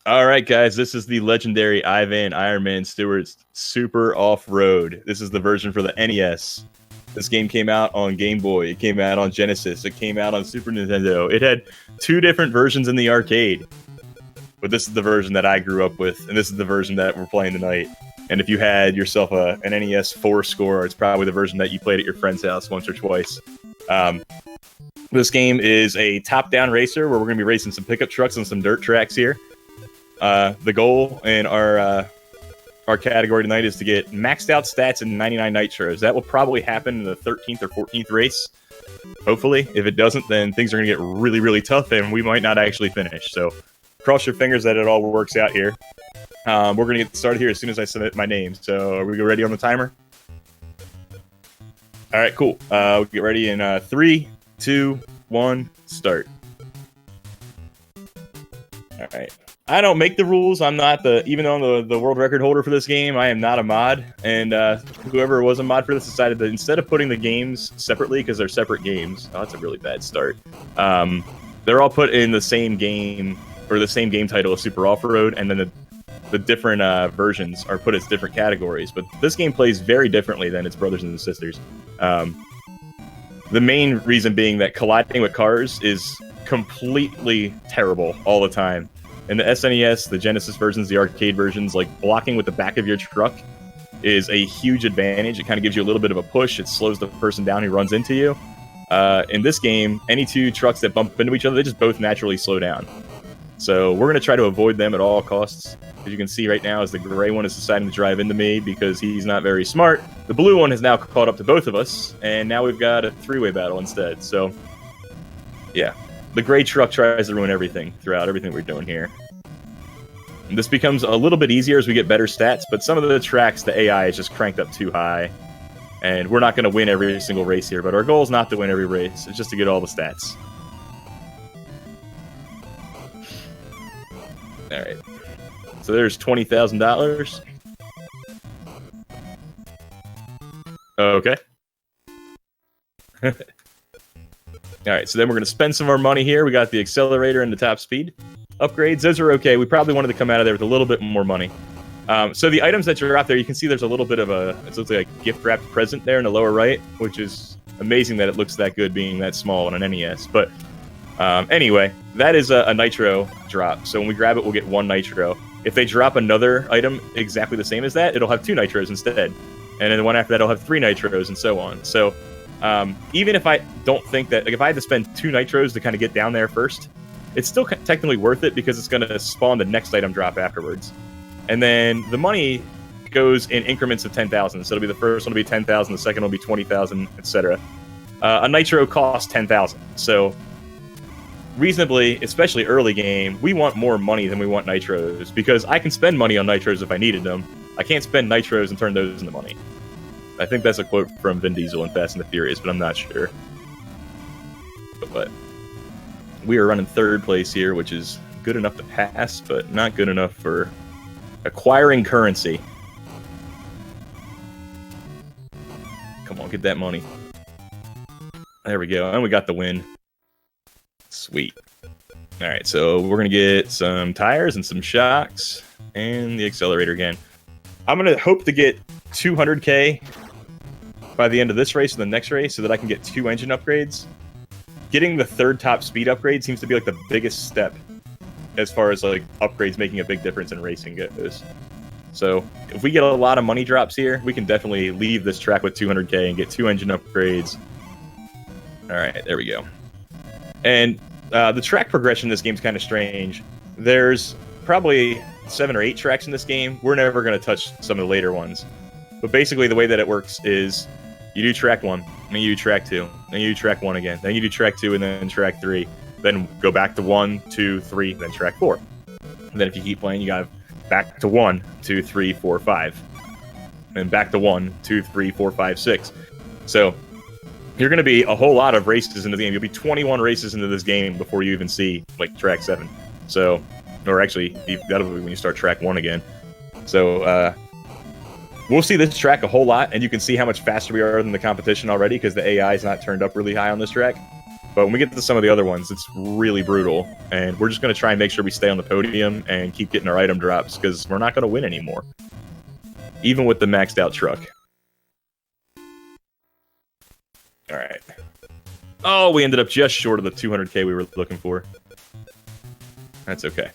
All right, guys, this is the legendary Ironman Stewart's Super Off-Road. This is the version for the NES. This game came out on Game Boy. It came out on Genesis. It came out on Super Nintendo. It had two different versions in the arcade. But this is the version that I grew up with, and this is the version that we're playing tonight. And if you had yourself an NES 4 score, it's probably the version that you played at your friend's house once or twice. This game is a top-down racer where we're going to be racing some pickup trucks on some dirt tracks here. The goal in our category tonight is to get maxed out stats in 99 nitros. That will probably happen in the 13th or 14th race. Hopefully. If it doesn't, then things are going to get really, really tough, and we might not actually finish. So cross your fingers that it all works out here. We're going to get started here as soon as I submit my name. So are we ready on the timer? All right, cool. We'll get ready in 3, 2, 1, start. All right. I don't make the rules. I'm not even though I'm the world record holder for this game, I am not a mod. And whoever was a mod for this decided that instead of putting the games separately, because they're separate games, oh, that's a really bad start. They're all put in the same game, or the same game title of Super Off-Road, and then the different versions are put as different categories. But this game plays very differently than its brothers and sisters. The main reason being that colliding with cars is completely terrible all the time. In the SNES, the Genesis versions, the arcade versions, like blocking with the back of your truck is a huge advantage. It kind of gives you a little bit of a push. It slows the person down who runs into you. In this game, any two trucks that bump into each other, they just both naturally slow down. So we're going to try to avoid them at all costs. As you can see right now, as the gray one is deciding to drive into me because he's not very smart, the blue one has now caught up to both of us, and now we've got a three-way battle instead. So, yeah. The gray truck tries to ruin everything throughout everything we're doing here. And this becomes a little bit easier as we get better stats, but some of the tracks, the AI is just cranked up too high. And we're not going to win every single race here, but our goal is not to win every race. It's just to get all the stats. Alright. So there's $20,000. Okay. Alright, so then we're going to spend some more money here. We got the accelerator and the top speed upgrades. Those are okay. We probably wanted to come out of there with a little bit more money. So the items that are out there, you can see there's a little bit of it looks like a gift-wrapped present there in the lower right, which is amazing that it looks that good being that small on an NES. But anyway, that is a nitro drop. So when we grab it, we'll get 1 nitro. If they drop another item exactly the same as that, it'll have 2 nitros instead. And then the one after that will have 3 nitros and so on. So even if I don't think that, like if I had to spend 2 nitros to kind of get down there first, it's still technically worth it because it's going to spawn the next item drop afterwards. And then the money goes in increments of 10,000. So it'll be the first one will be 10,000, the second will be 20,000, etc. A nitro costs 10,000. So reasonably, especially early game, we want more money than we want nitros because I can spend money on nitros if I needed them. I can't spend nitros and turn those into money. I think that's a quote from Vin Diesel in Fast and the Furious, but I'm not sure. But we are running 3rd place here, which is good enough to pass, but not good enough for acquiring currency. Come on, get that money. There we go, and we got the win. Sweet. Alright, so we're going to get some tires and some shocks, and the accelerator again. I'm going to hope to get 200k by the end of this race and the next race so that I can get 2 engine upgrades. Getting the 3rd top speed upgrade seems to be like the biggest step as far as like upgrades making a big difference in racing goes. So if we get a lot of money drops here, we can definitely leave this track with 200k and get 2 engine upgrades. Alright, there we go. And the track progression in this game is kind of strange. There's probably 7 or 8 tracks in this game. We're never going to touch some of the later ones. But basically the way that it works is you do track 1, then you do track 2, then you do track 1 again, then you do track 2 and then track 3, then go back to 1, 2, 3, then track 4. And then if you keep playing, you got back to 1, 2, 3, 4, 5. And back to 1, 2, 3, 4, 5, 6. So you're going to be a whole lot of races into the game. You'll be 21 races into this game before you even see like track 7. So, or actually, that'll be when you start track 1 again. So, we'll see this track a whole lot, and you can see how much faster we are than the competition already because the AI is not turned up really high on this track. But when we get to some of the other ones, it's really brutal. And we're just going to try and make sure we stay on the podium and keep getting our item drops, because we're not going to win anymore. Even with the maxed out truck. Alright. Oh, we ended up just short of the 200k we were looking for. That's okay.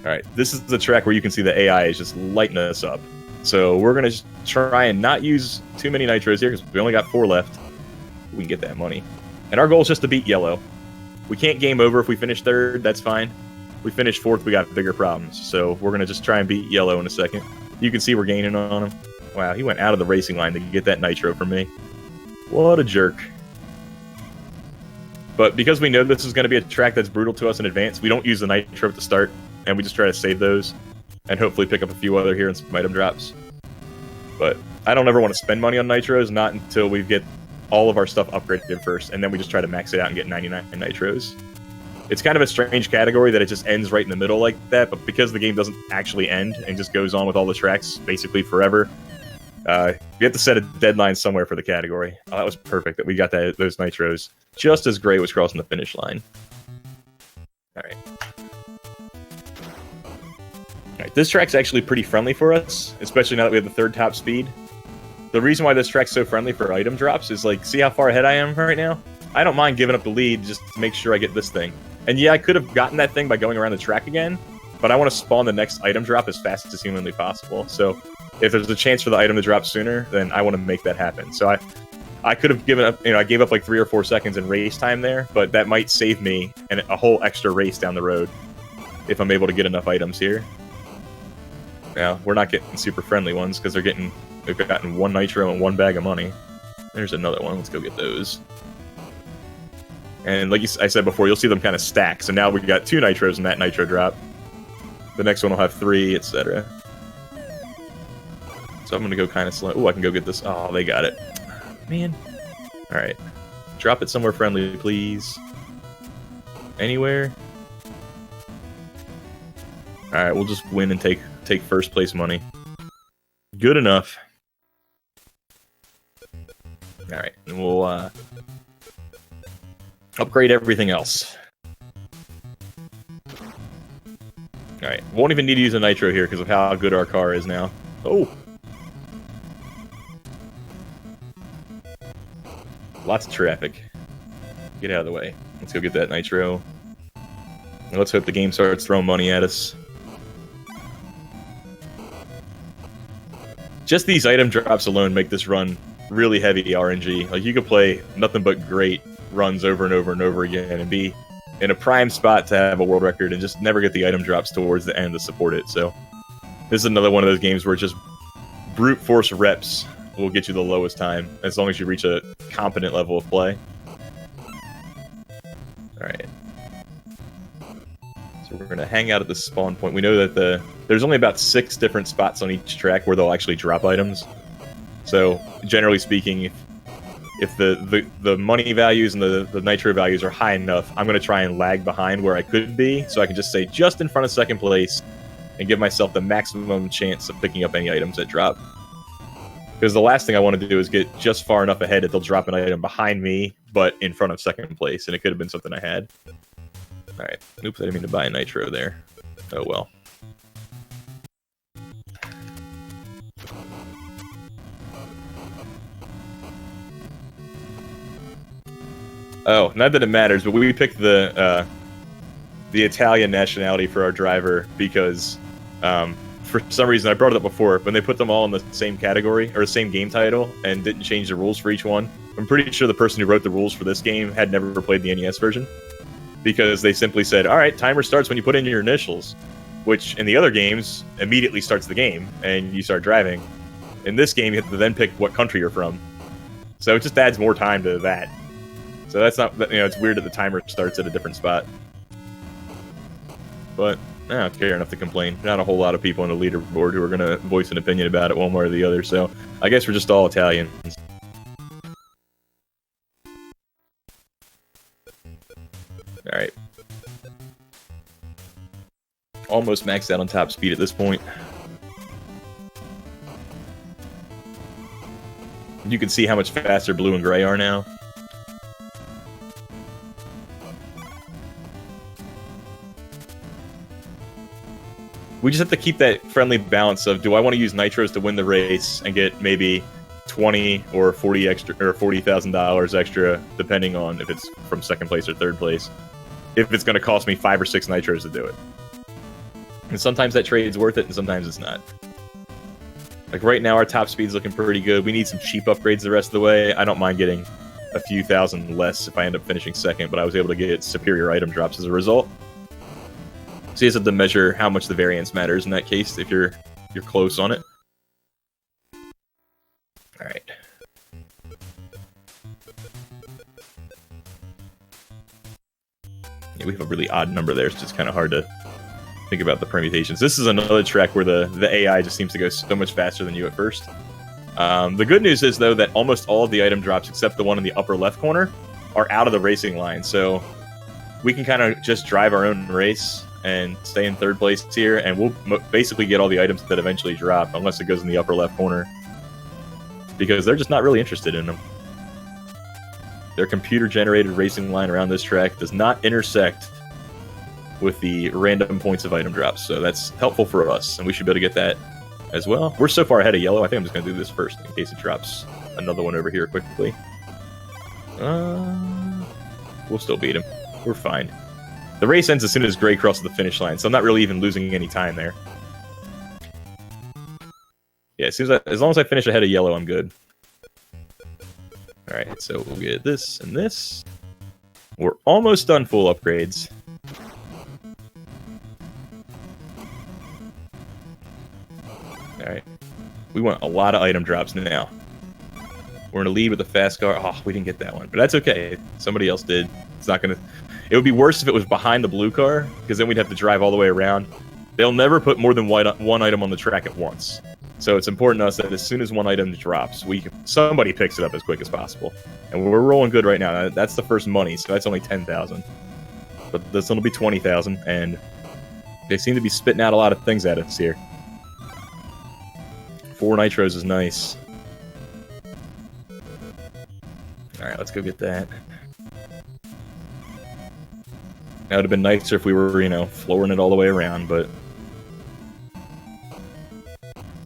Alright, this is the track where you can see the AI is just lighting us up. So we're going to try and not use too many nitros here, because we only got 4 left. We can get that money. And our goal is just to beat yellow. We can't game over if we finish 3rd, that's fine. If we finish 4th, we got bigger problems. So we're going to just try and beat yellow in a second. You can see we're gaining on him. Wow, he went out of the racing line to get that nitro from me. What a jerk. But because we know this is going to be a track that's brutal to us in advance, we don't use the nitro at the start, and we just try to save those, and hopefully pick up a few other here and some item drops. But I don't ever want to spend money on nitros, not until we get all of our stuff upgraded first, and then we just try to max it out and get 99 nitros. It's kind of a strange category that it just ends right in the middle like that, but because the game doesn't actually end and just goes on with all the tracks basically forever, we have to set a deadline somewhere for the category. Oh, that was perfect that we got those nitros just as Gray was crossing the finish line. Alright. Alright, this track's actually pretty friendly for us, especially now that we have the 3rd top speed. The reason why this track's so friendly for item drops is, like, see how far ahead I am right now? I don't mind giving up the lead just to make sure I get this thing. And yeah, I could have gotten that thing by going around the track again, but I want to spawn the next item drop as fast as humanly possible. So if there's a chance for the item to drop sooner, then I want to make that happen. So I could have given up, I gave up like 3 or 4 seconds in race time there, but that might save me a whole extra race down the road if I'm able to get enough items here. Now, we're not getting super friendly ones because they've gotten 1 nitro and 1 bag of money. There's another one. Let's go get those. And like I said before, you'll see them kind of stack. So now we've got 2 nitros in that nitro drop. The next one will have 3, etc. So I'm going to go kind of slow. Oh, I can go get this. Oh, they got it. Man. Alright. Drop it somewhere friendly, please. Anywhere. Alright, we'll just win and take 1st place money. Good enough. Alright, and we'll upgrade everything else. Alright, won't even need to use a nitro here because of how good our car is now. Oh! Lots of traffic. Get out of the way. Let's go get that nitro. And let's hope the game starts throwing money at us. Just these item drops alone make this run really heavy RNG. Like, you could play nothing but great runs over and over and over again and be in a prime spot to have a world record and just never get the item drops towards the end to support it. So this is another one of those games where just brute force reps will get you the lowest time, as long as you reach a competent level of play. Alright. So we're going to hang out at the spawn point. We know that there's only about 6 different spots on each track where they'll actually drop items. So, generally speaking, if the money values and the nitro values are high enough, I'm going to try and lag behind where I could be, so I can just stay just in front of 2nd place and give myself the maximum chance of picking up any items that drop. Because the last thing I want to do is get just far enough ahead that they'll drop an item behind me, but in front of 2nd place, and it could have been something I had. Alright. Oops, I didn't mean to buy a nitro there. Oh well. Oh, not that it matters, but we picked the Italian nationality for our driver because for some reason, I brought it up before, when they put them all in the same category, or the same game title, and didn't change the rules for each one, I'm pretty sure the person who wrote the rules for this game had never played the NES version. Because they simply said, alright, timer starts when you put in your initials. Which, in the other games, immediately starts the game, and you start driving. In this game, you have to then pick what country you're from. So it just adds more time to that. So that's not, it's weird that the timer starts at a different spot. But I don't care enough to complain. Not a whole lot of people on the leaderboard who are going to voice an opinion about it one way or the other, so I guess we're just all Italians. Alright. Almost maxed out on top speed at this point. You can see how much faster blue and gray are now. We just have to keep that friendly balance of, do I want to use nitros to win the race and get maybe 20 or 40 extra or $40,000 extra, depending on if it's from second place or third place, if it's going to cost me 5 or 6 nitros to do it. And sometimes that trade is worth it, and sometimes it's not. Like right now, our top speed's looking pretty good. We need some cheap upgrades the rest of the way. I don't mind getting a few thousand less if I end up finishing second, but I was able to get superior item drops as a result. So you just have to measure how much the variance matters in that case if you're close on it. All right. Yeah, we have a really odd number there. It's just kind of hard to think about the permutations. This is another track where the AI just seems to go so much faster than you at first. The good news is, though, that almost all of the item drops, except the one in the upper left corner, are out of the racing line. So we can kind of just drive our own race and stay in third place here, and we'll basically get all the items that eventually drop, unless it goes in the upper left corner, because they're just not really interested in them. Their computer-generated racing line around this track does not intersect with the random points of item drops, so that's helpful for us, and we should be able to get that as well. We're so far ahead of yellow, I think I'm just going to do this first, in case it drops another one over here quickly. We'll still beat him. We're fine. The race ends as soon as gray crosses the finish line, so I'm not really even losing any time there. Yeah, as long as I finish ahead of yellow, I'm good. Alright, so we'll get this and this. We're almost done full upgrades. Alright. We want a lot of item drops now. We're in a lead with a fast car. Oh, we didn't get that one, but that's okay. Somebody else did. It's not gonna... It would be worse if it was behind the blue car, because then we'd have to drive all the way around. They'll never put more than one item on the track at once. So it's important to us that as soon as one item drops, somebody picks it up as quick as possible. And we're rolling good right now. That's the first money, so that's only 10,000. But this will be 20,000, and they seem to be spitting out a lot of things at us here. 4 nitros is nice. Alright, let's go get that. That would have been nicer if we were, flooring it all the way around, but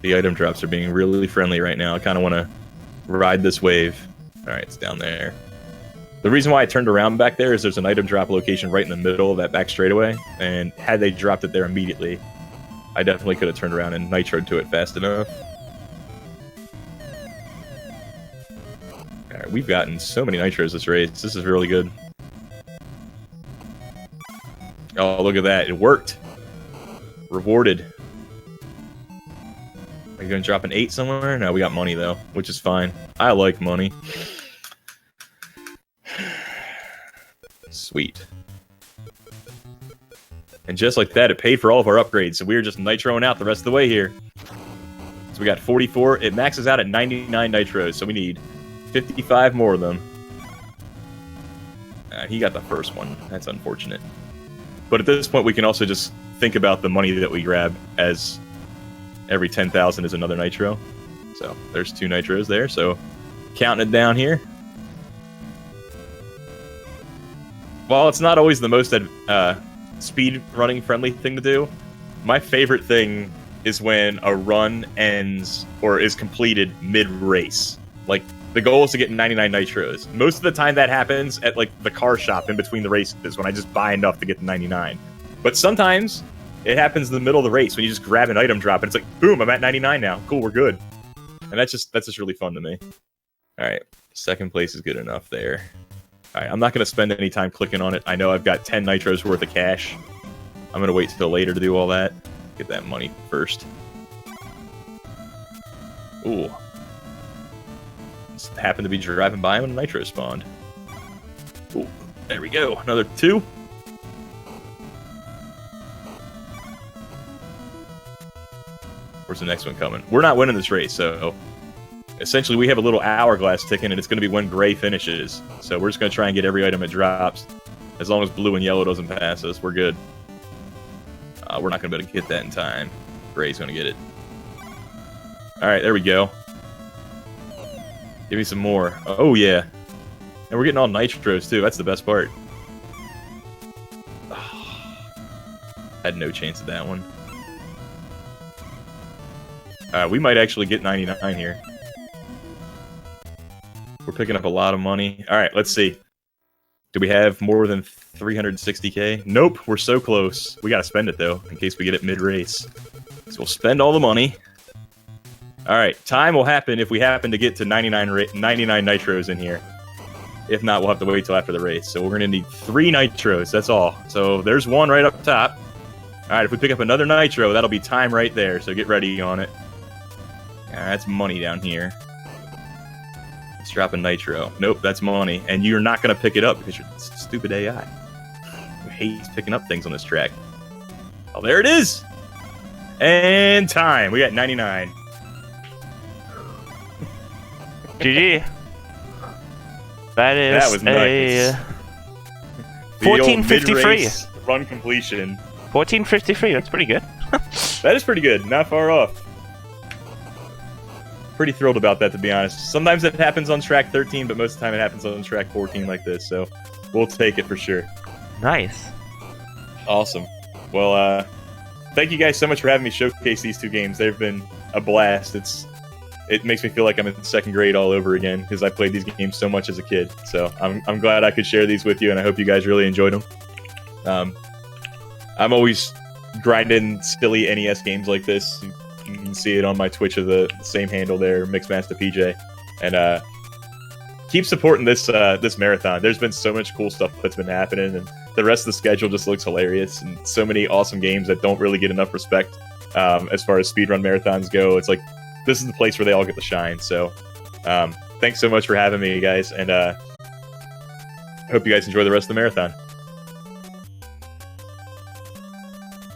the item drops are being really friendly right now. I kind of want to ride this wave. Alright, it's down there. The reason why I turned around back there is there's an item drop location right in the middle of that back straightaway, and had they dropped it there immediately, I definitely could have turned around and nitroed to it fast enough. Alright, we've gotten so many nitros this race. This is really good. Oh, look at that. It worked. Rewarded. Are you going to drop an 8 somewhere? No, we got money, though, which is fine. I like money. Sweet. And just like that, it paid for all of our upgrades, so we were just nitroing out the rest of the way here. So we got 44. It maxes out at 99 nitros, so we need 55 more of them. He got the first one. That's unfortunate. But at this point, we can also just think about the money that we grab as every 10,000 is another nitro. So there's 2 nitros there. So counting it down here. While it's not always the most speed running friendly thing to do, my favorite thing is when a run ends or is completed mid-race. Like, the goal is to get 99 nitros. Most of the time that happens at, like, the car shop in between the races when I just buy enough to get the 99. But sometimes it happens in the middle of the race when you just grab an item drop and it's like, boom, I'm at 99 now. Cool, we're good. And that's just really fun to me. Alright, second place is good enough there. Alright, I'm not going to spend any time clicking on it. I know I've got 10 nitros worth of cash. I'm going to wait till later to do all that. Get that money first. Ooh. Just happened to be driving by when a nitro spawned. Ooh, there we go. Another 2. Where's the next one coming? We're not winning this race, so essentially we have a little hourglass ticking, and it's going to be when gray finishes. So we're just going to try and get every item it drops. As long as blue and yellow doesn't pass us, we're good. We're not going to be able to get that in time. Gray's going to get it. Alright, there we go. Give me some more. Oh, yeah. And we're getting all nitros, too. That's the best part. Oh, had no chance at that one. We might actually get 99 here. We're picking up a lot of money. All right, let's see. Do we have more than 360k? Nope, we're so close. We gotta spend it, though, in case we get it mid-race. So we'll spend all the money. All right, time will happen if we happen to get to 99 nitros in here. If not, we'll have to wait till after the race. So we're going to need 3 nitros, that's all. So there's one right up top. All right, if we pick up another nitro, that'll be time right there. So get ready on it. That's money down here. Let's drop a nitro. Nope, that's money. And you're not going to pick it up because you're stupid AI. Who hates picking up things on this track. Oh, there it is! And time. We got 99. GG. That was nice. 1453. Run completion. 1453. That's pretty good. That is pretty good. Not far off. Pretty thrilled about that, to be honest. Sometimes it happens on track 13, but most of the time it happens on track 14 like this. So we'll take it for sure. Nice. Awesome. Well, thank you guys so much for having me showcase these 2 games. They've been a blast. It makes me feel like I'm in 2nd grade all over again because I played these games so much as a kid. So I'm glad I could share these with you, and I hope you guys really enjoyed them. I'm always grinding silly NES games like this. You can see it on my Twitch of the same handle there, MixMastaPJ. And keep supporting this marathon. There's been so much cool stuff that's been happening, and the rest of the schedule just looks hilarious, and so many awesome games that don't really get enough respect as far as speedrun marathons go. It's like, this is the place where they all get to shine. So thanks so much for having me, guys, and hope you guys enjoy the rest of the marathon.